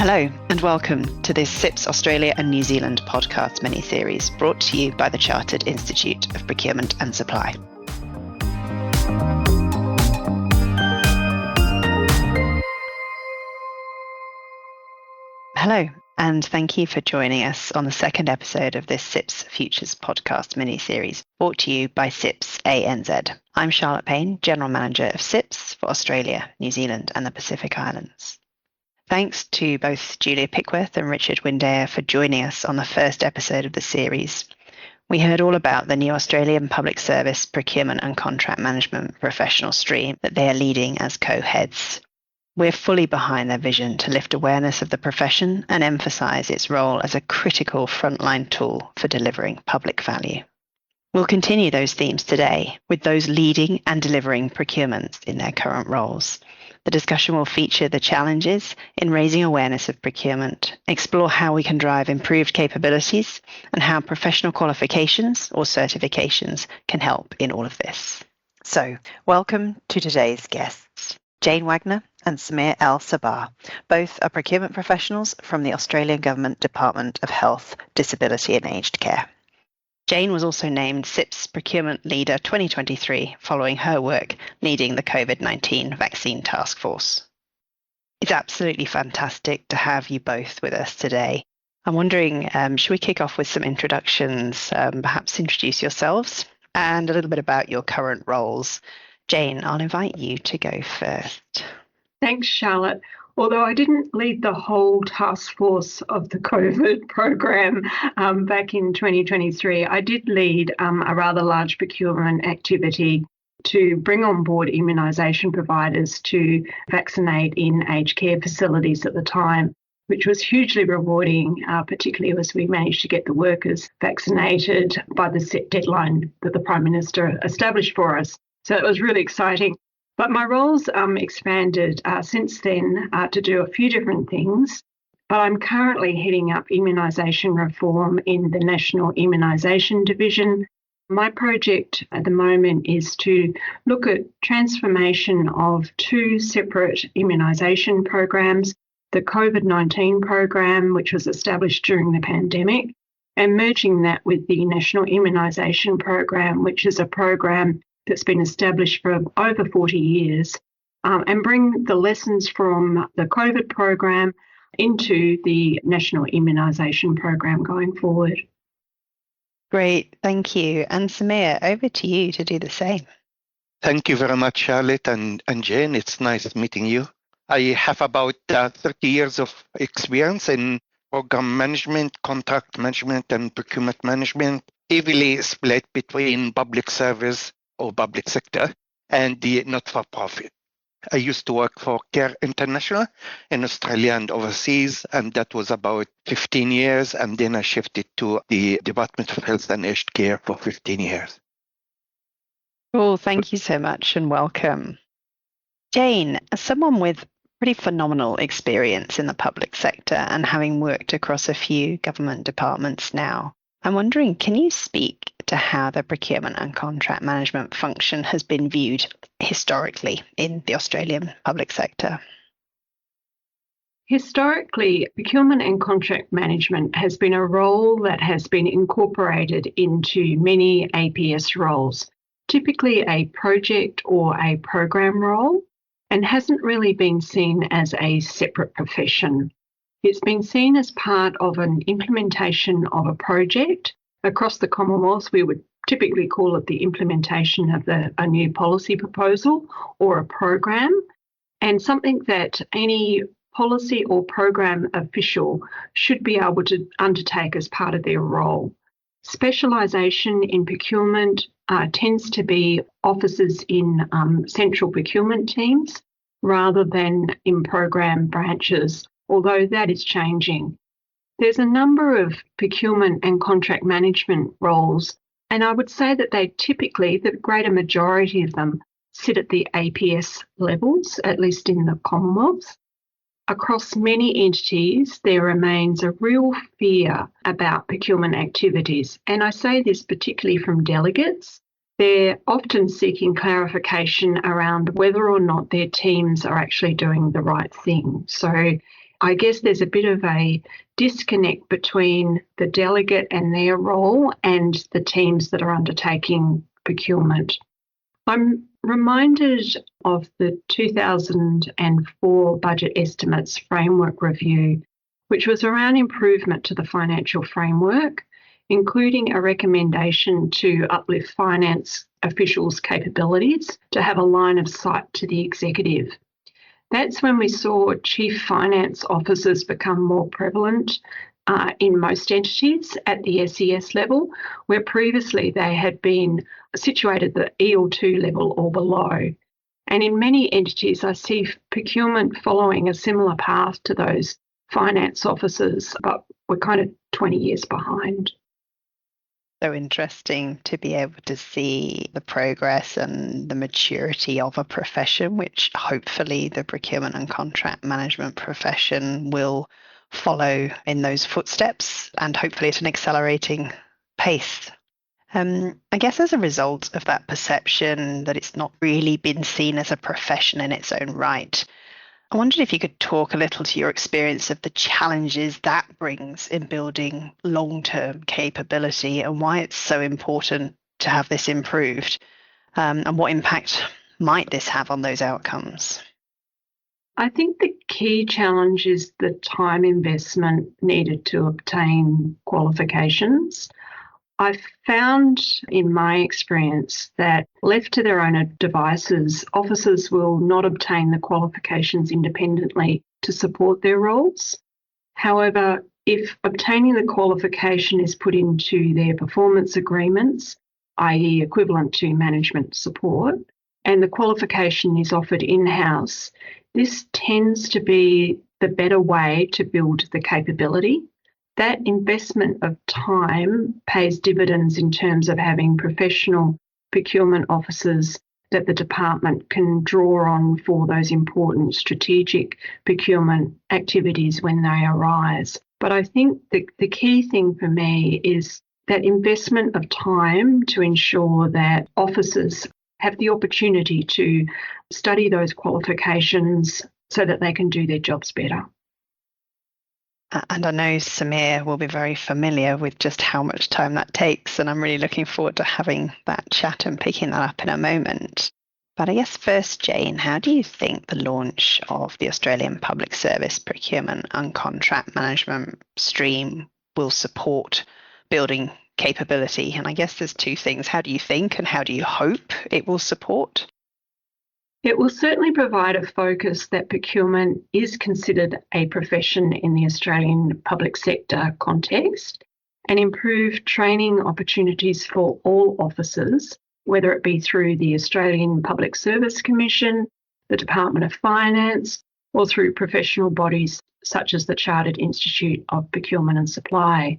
Hello and welcome to this CIPS Australia and New Zealand podcast mini-series brought to you by the Chartered Institute of Procurement and Supply. Hello and thank you for joining us on the second episode of this CIPS Futures podcast mini-series brought to you by CIPS ANZ. I'm Charlotte Payne, General Manager of CIPS for Australia, New Zealand and the Pacific Islands. Thanks to both Julia Pickworth and Richard Windayer for joining us on the first episode of the series. We heard all about the new Australian Public Service Procurement and Contract Management professional stream that they are leading as co-heads. We're fully behind their vision to lift awareness of the profession and emphasise its role as a critical frontline tool for delivering public value. We'll continue those themes today with those leading and delivering procurements in their current roles. The discussion will feature the challenges in raising awareness of procurement, explore how we can drive improved capabilities, and how professional qualifications or certifications can help in all of this. So, welcome to today's guests, Jane Wagner and Samir El-Sabagh. Both are procurement professionals from the Australian Government Department of Health, Disability and Aged Care. Jane was also named CIPS Procurement Leader 2023 following her work leading the COVID-19 vaccine task force. It's absolutely fantastic to have you both with us today. I'm wondering, should we kick off with some introductions, perhaps introduce yourselves and a little bit about your current roles. Jane, I'll invite you to go first. Thanks, Charlotte. Although I didn't lead the whole task force of the COVID program back in 2023, I did lead a rather large procurement activity to bring on board immunisation providers to vaccinate in aged care facilities at the time, which was hugely rewarding, particularly as we managed to get the workers vaccinated by the set deadline that the Prime Minister established for us. So it was really exciting. But my role's expanded since then to do a few different things. But I'm currently heading up immunisation reform in the National Immunisation Division. My project at the moment is to look at transformation of two separate immunisation programs, the COVID-19 program, which was established during the pandemic, and merging that with the National Immunisation Program, which is a program that's been established for over 40 years, and bring the lessons from the COVID program into the National Immunisation Program going forward. Great, thank you. And Samir, over to you to do the same. Thank you very much, Charlotte and Jane. It's nice meeting you. I have about 30 years of experience in program management, contract management, and procurement management, heavily split between public service or public sector and the not-for-profit. I used to work for Care International in Australia and overseas, and that was about 15 years, and then I shifted to the Department of Health and Aged Care for 15 years. Cool, thank you so much and welcome. Jane, as someone with pretty phenomenal experience in the public sector and having worked across a few government departments now, I'm wondering, can you speak to how the procurement and contract management function has been viewed historically in the Australian public sector? Historically, procurement and contract management has been a role that has been incorporated into many APS roles, typically a project or a program role, and hasn't really been seen as a separate profession. It's been seen as part of an implementation of a project. Across the Commonwealth, we would typically call it the implementation of a new policy proposal or a program, and something that any policy or program official should be able to undertake as part of their role. Specialisation in procurement tends to be officers in central procurement teams rather than in program branches, although that is changing. There's a number of procurement and contract management roles, and I would say that they typically, the greater majority of them, sit at the APS levels, at least in the Commonwealth. Across many entities, there remains a real fear about procurement activities, and I say this particularly from delegates. They're often seeking clarification around whether or not their teams are actually doing the right thing. So I guess there's a bit of a disconnect between the delegate and their role and the teams that are undertaking procurement. I'm reminded of the 2004 Budget Estimates Framework Review, which was around improvement to the financial framework, including a recommendation to uplift finance officials' capabilities to have a line of sight to the executive. That's when we saw chief finance officers become more prevalent in most entities at the SES level, where previously they had been situated at the EL2 level or below. And in many entities, I see procurement following a similar path to those finance officers, but we're kind of 20 years behind. So interesting to be able to see the progress and the maturity of a profession, which hopefully the procurement and contract management profession will follow in those footsteps, and hopefully at an accelerating pace. I guess as a result of that perception that it's not really been seen as a profession in its own right, I wondered if you could talk a little to your experience of the challenges that brings in building long-term capability and why it's so important to have this improved, and what impact might this have on those outcomes? I think the key challenge is the time investment needed to obtain qualifications. I've found in my experience that left to their own devices, officers will not obtain the qualifications independently to support their roles. However, if obtaining the qualification is put into their performance agreements, i.e. equivalent to management support, and the qualification is offered in-house, this tends to be the better way to build the capability. That investment of time pays dividends in terms of having professional procurement officers that the department can draw on for those important strategic procurement activities when they arise. But I think the key thing for me is that investment of time to ensure that officers have the opportunity to study those qualifications so that they can do their jobs better. And I know Samir will be very familiar with just how much time that takes, and I'm really looking forward to having that chat and picking that up in a moment. But I guess first, Jane, how do you think the launch of the Australian Public Service Procurement and Contract Management stream will support building capability? And I guess there's two things. How do you think and how do you hope it will support? It will certainly provide a focus that procurement is considered a profession in the Australian public sector context, and improve training opportunities for all officers, whether it be through the Australian Public Service Commission, the Department of Finance, or through professional bodies such as the Chartered Institute of Procurement and Supply.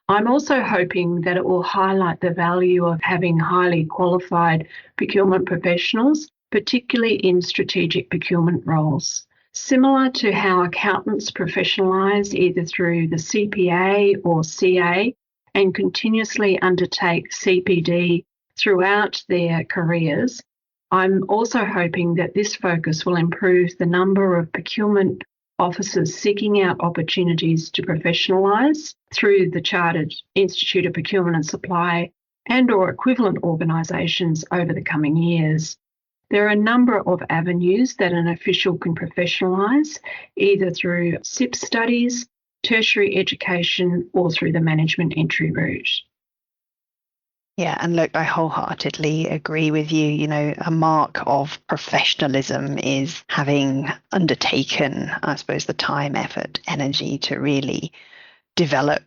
I'm also hoping that it will highlight the value of having highly qualified procurement professionals, particularly in strategic procurement roles. Similar to how accountants professionalise either through the CPA or CA and continuously undertake CPD throughout their careers, I'm also hoping that this focus will improve the number of procurement officers seeking out opportunities to professionalise through the Chartered Institute of Procurement and Supply and or equivalent organisations over the coming years. There are a number of avenues that an official can professionalise, either through CIPS studies, tertiary education, or through the management entry route. Yeah, and look, I wholeheartedly agree with you. You know, a mark of professionalism is having undertaken, I suppose, the time, effort, energy to really develop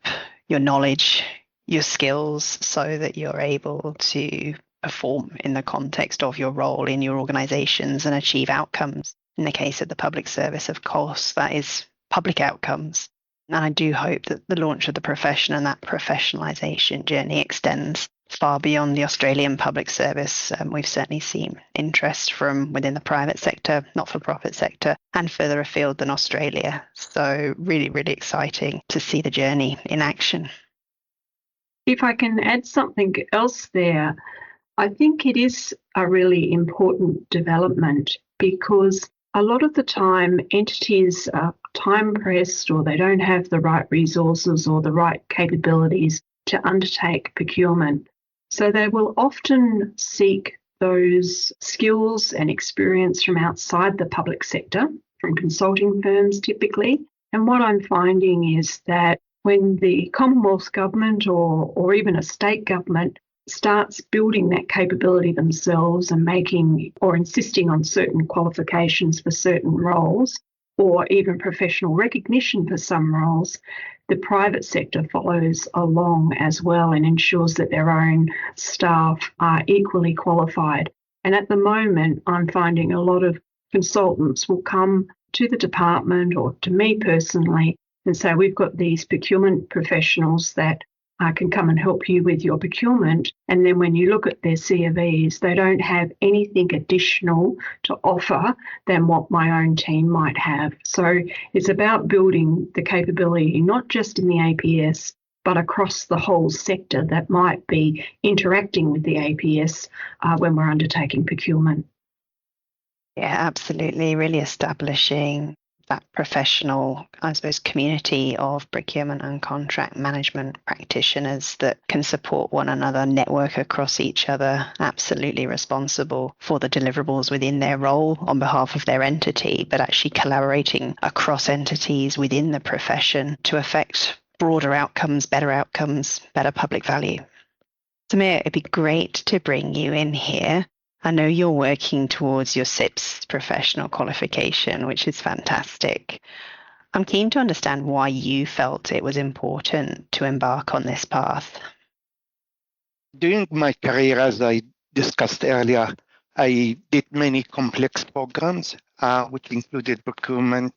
your knowledge, your skills, so that you're able to perform in the context of your role in your organisations and achieve outcomes. In the case of the public service, of course, that is public outcomes. And I do hope that the launch of the profession and that professionalisation journey extends far beyond the Australian public service. We've certainly seen interest from within the private sector, not-for-profit sector, and further afield than Australia. So really, really exciting to see the journey in action. If I can add something else there, I think it is a really important development because a lot of the time entities are time pressed or they don't have the right resources or the right capabilities to undertake procurement. So they will often seek those skills and experience from outside the public sector, from consulting firms typically. And what I'm finding is that when the Commonwealth government or even a state government starts building that capability themselves and making or insisting on certain qualifications for certain roles, or even professional recognition for some roles, the private sector follows along as well and ensures that their own staff are equally qualified. And at the moment, I'm finding a lot of consultants will come to the department or to me personally and say, we've got these procurement professionals that can come and help you with your procurement. And then when you look at their CVs, they don't have anything additional to offer than what my own team might have. So it's about building the capability, not just in the APS, but across the whole sector that might be interacting with the APS when we're undertaking procurement. Yeah, absolutely. Really establishing that professional, I suppose, community of procurement and contract management practitioners that can support one another, network across each other, absolutely responsible for the deliverables within their role on behalf of their entity, but actually collaborating across entities within the profession to affect broader outcomes, better public value. Samir, it'd be great to bring you in here. I know you're working towards your CIPS professional qualification, which is fantastic. I'm keen to understand why you felt it was important to embark on this path. During my career, as I discussed earlier, I did many complex programs, which included procurement,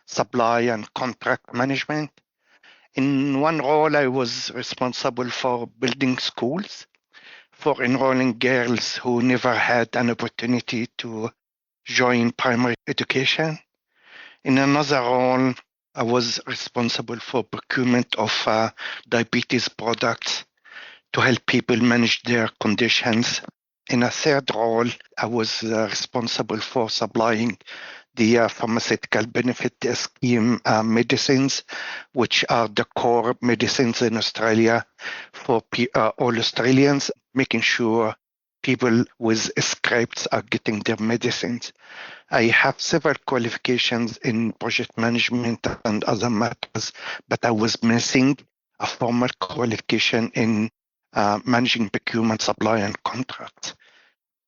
supply, and contract management. In one role, I was responsible for building schools for enrolling girls who never had an opportunity to join primary education. In another role, I was responsible for procurement of diabetes products to help people manage their conditions. In a third role, I was responsible for supplying the pharmaceutical benefit scheme medicines, which are the core medicines in Australia for all Australians, making sure people with scrapes are getting their medicines. I have several qualifications in project management and other matters, but I was missing a formal qualification in managing procurement, supply, and contracts.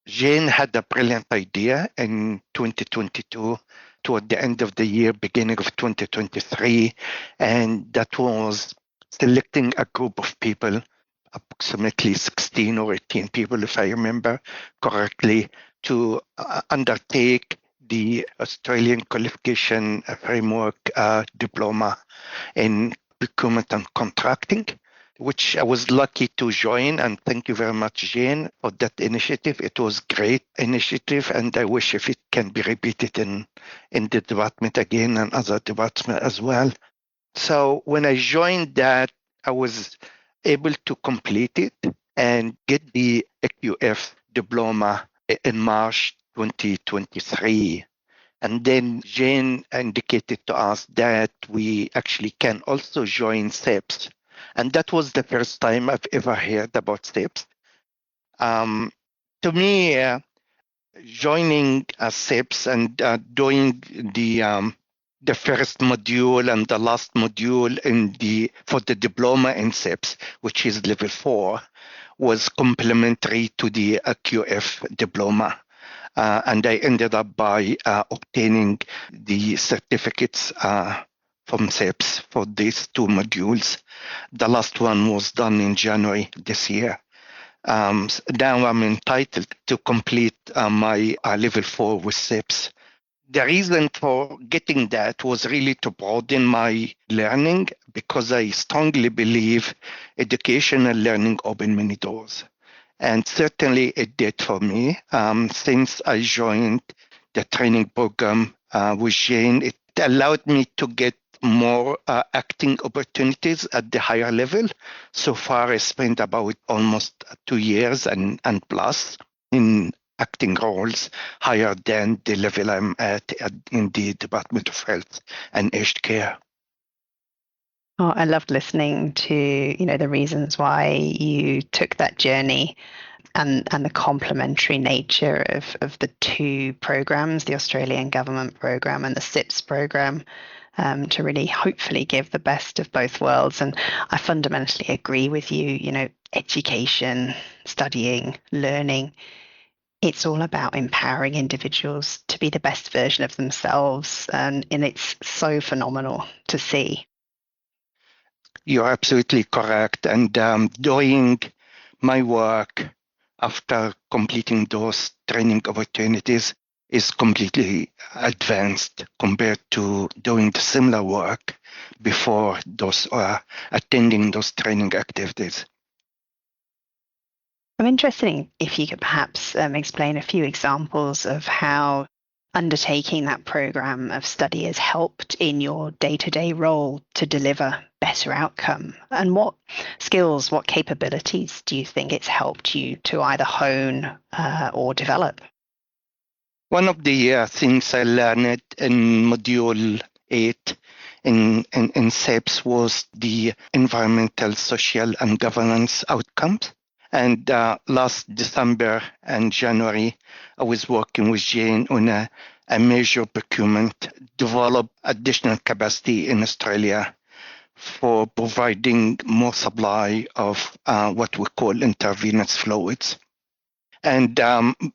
Jane had a brilliant idea in 2022, toward the end of the year, beginning of 2023, and that was selecting a group of people, approximately 16 or 18 people, if I remember correctly, to undertake the Australian Qualification Framework Diploma in Procurement and Contracting, which I was lucky to join. And thank you very much, Jane, for that initiative. It was a great initiative, and I wish if it can be repeated in the department again and other departments as well. So when I joined that, I was able to complete it and get the AQF diploma in March 2023. And then Jane indicated to us that we actually can also join CIPS. And that was the first time I've ever heard about CIPS. To me, joining CIPS and doing the first module and the last module for the diploma in CIPS, which is level 4, was complementary to the QF diploma. And I ended up by obtaining the certificates from CIPS for these 2 modules. The last one was done in January this year. Now I'm entitled to complete my level 4 with CIPS. The reason for getting that was really to broaden my learning, because I strongly believe education and learning open many doors. And certainly it did for me. Since I joined the training program with Jane, it allowed me to get more acting opportunities at the higher level. So far, I spent about almost 2 years and plus in acting roles higher than the level I'm at in the Department of Health and Aged Care. Oh, I loved listening to, the reasons why you took that journey and the complementary nature of the two programs, the Australian government program and the CIPS program, to really hopefully give the best of both worlds. And I fundamentally agree with you, education, studying, learning. It's all about empowering individuals to be the best version of themselves. And it's so phenomenal to see. You're absolutely correct. And doing my work after completing those training opportunities is completely advanced compared to doing the similar work before those attending those training activities. I'm interested if you could perhaps explain a few examples of how undertaking that program of study has helped in your day-to-day role to deliver better outcome, and what skills, what capabilities do you think it's helped you to either hone or develop? One of the things I learned in Module 8 in CIPS was the environmental, social, and governance outcomes. And last December and January, I was working with Jane on a major procurement, develop additional capacity in Australia for providing more supply of what we call intravenous fluids. And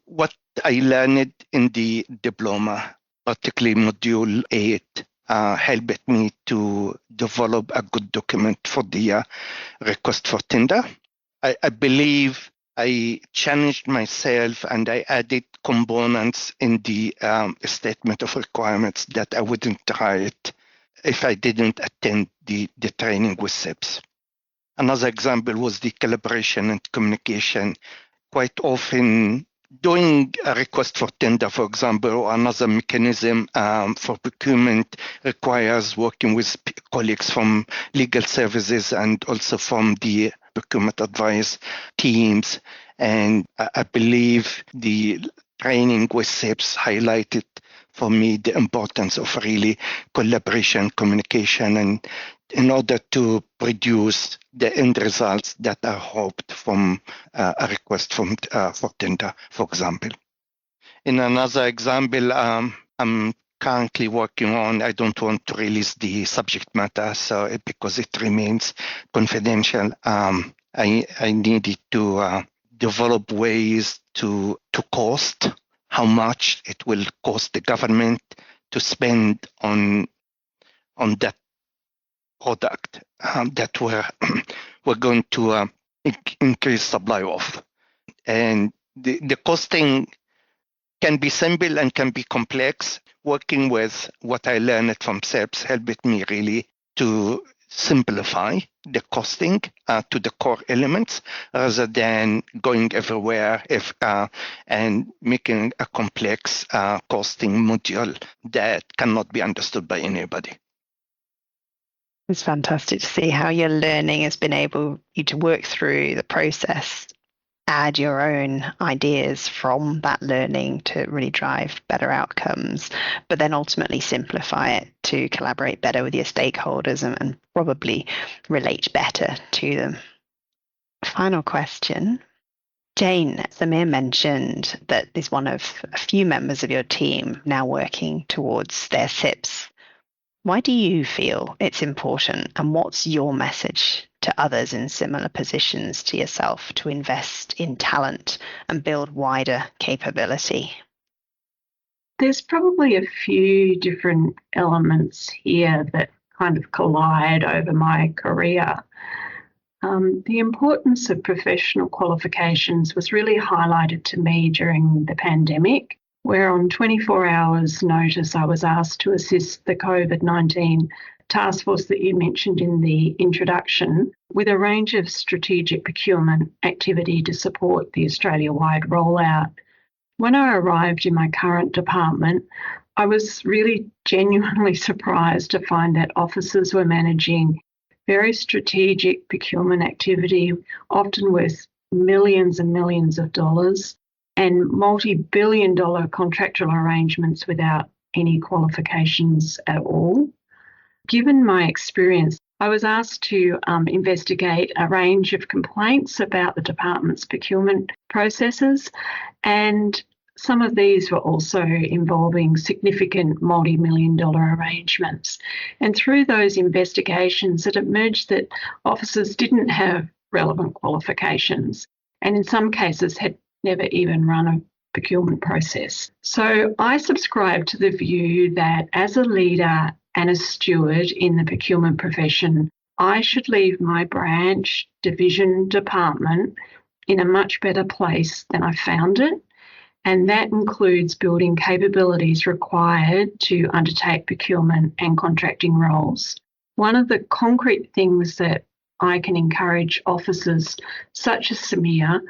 what I learned in the diploma, particularly Module 8, helped me to develop a good document for the request for tender. I believe I challenged myself and I added components in the statement of requirements that I wouldn't write if I didn't attend the training with CIPS. Another example was the collaboration and communication. Quite often, doing a request for tender, for example, or another mechanism for procurement requires working with colleagues from legal services and also from the procurement advice teams. And I believe the training with CIPS highlighted for me the importance of really collaboration, communication, and in order to produce the end results that are hoped from a request for tender, for example. In another example, I'm currently working on, I don't want to release the subject matter, so because it remains confidential, I needed to develop ways to cost how much it will cost the government to spend on that product that we're going to increase supply of. And the costing can be simple and can be complex. Working with what I learned from CIPS helped me really to simplify the costing to the core elements rather than going everywhere and making a complex costing module that cannot be understood by anybody. It's fantastic to see how your learning has been able you to work through the process, add your own ideas from that learning to really drive better outcomes, but then ultimately simplify it to collaborate better with your stakeholders and probably relate better to them. Final question. Jane, Samir mentioned that is one of a few members of your team now working towards their CIPS. Why do you feel it's important, and what's your message to others in similar positions to yourself to invest in talent and build wider capability? There's probably a few different elements here that kind of collide over my career. The importance of professional qualifications was really highlighted to me during the pandemic, where on 24 hours notice I was asked to assist the COVID-19 task force that you mentioned in the introduction with a range of strategic procurement activity to support the Australia-wide rollout. When I arrived in my current department, I was really genuinely surprised to find that officers were managing very strategic procurement activity, often worth millions and millions of dollars. and multi-billion-dollar contractual arrangements without any qualifications at all. Given my experience, I was asked to investigate a range of complaints about the department's procurement processes, and some of these were also involving significant multi-million-dollar arrangements. And through those investigations, it emerged that officers didn't have relevant qualifications, and in some cases had never even run a procurement process. So I subscribe to the view that as a leader and a steward in the procurement profession, I should leave my branch, division, department in a much better place than I found it. And that includes building capabilities required to undertake procurement and contracting roles. One of the concrete things that I can encourage officers such as Samir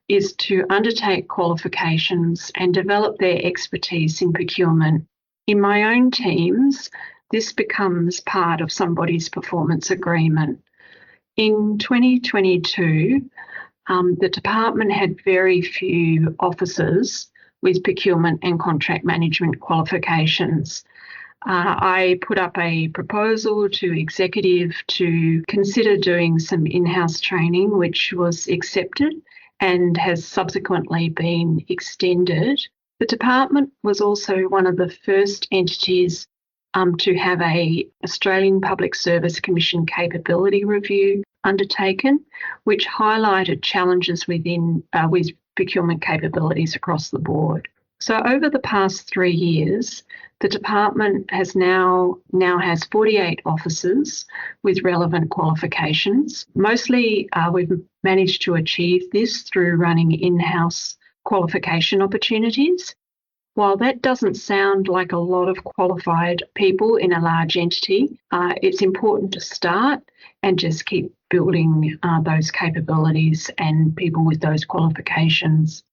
is to undertake qualifications and develop their expertise in procurement. In my own teams, this becomes part of somebody's performance agreement. In 2022, the department had very few officers with procurement and contract management qualifications. I put up a proposal to executive to consider doing some in-house training, which was accepted and has subsequently been extended. The department was also one of the first entities to have a Australian Public Service Commission capability review undertaken, which highlighted challenges with procurement capabilities across the board. So over the past 3 years, the department now has 48 officers with relevant qualifications. Mostly we've managed to achieve this through running in-house qualification opportunities. While that doesn't sound like a lot of qualified people in a large entity, it's important to start and just keep building those capabilities and people with those qualifications.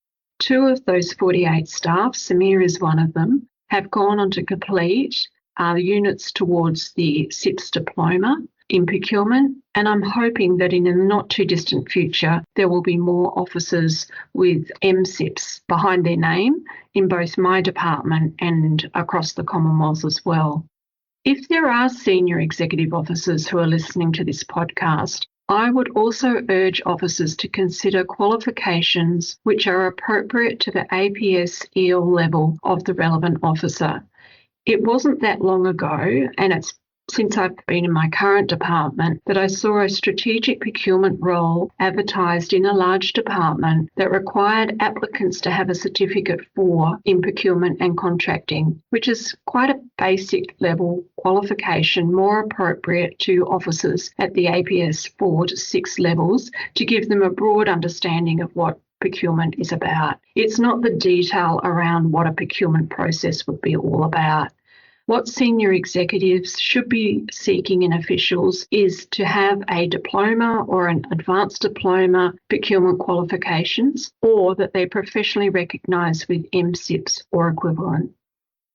2 of those 48 staff, Samir is one of them, have gone on to complete units towards the CIPS diploma in procurement, and I'm hoping that in a not too distant future there will be more officers with MCIPS behind their name in both my department and across the Commonwealth as well. If there are senior executive officers who are listening to this podcast, I would also urge officers to consider qualifications which are appropriate to the APS EL level of the relevant officer. It wasn't that long ago, and it's since I've been in my current department, that I saw a strategic procurement role advertised in a large department that required applicants to have a certificate 4 in procurement and contracting, which is quite a basic level qualification, more appropriate to officers at the APS 4 to 6 levels to give them a broad understanding of what procurement is about. It's not the detail around what a procurement process would be all about. What senior executives should be seeking in officials is to have a diploma or an advanced diploma procurement qualifications, or that they're professionally recognised with MCIPS or equivalent.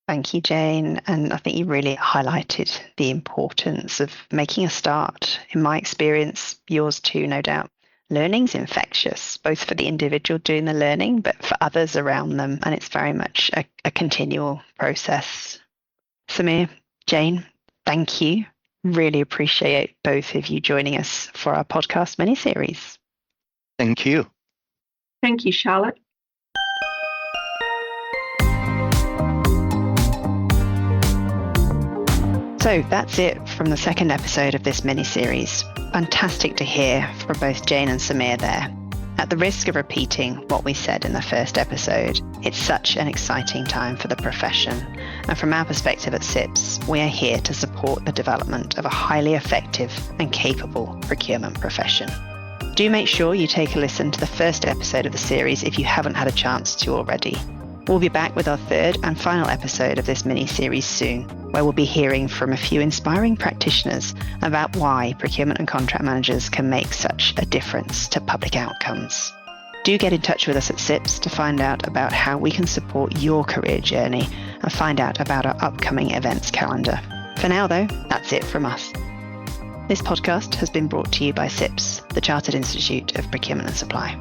Thank you, Jane. And I think you really highlighted the importance of making a start. In my experience, yours too, no doubt. Learning's infectious, both for the individual doing the learning, but for others around them. And it's very much a continual process. Samir, Jane, thank you. Really appreciate both of you joining us for our podcast mini-series. Thank you. Thank you, Charlotte. So that's it from the second episode of this mini-series. Fantastic to hear from both Jane and Samir there. At the risk of repeating what we said in the first episode, it's such an exciting time for the profession. And from our perspective at CIPS, we are here to support the development of a highly effective and capable procurement profession. Do make sure you take a listen to the first episode of the series if you haven't had a chance to already. We'll be back with our third and final episode of this mini-series soon, where we'll be hearing from a few inspiring practitioners about why procurement and contract managers can make such a difference to public outcomes. Do get in touch with us at CIPS to find out about how we can support your career journey and find out about our upcoming events calendar. For now, though, that's it from us. This podcast has been brought to you by CIPS, the Chartered Institute of Procurement and Supply.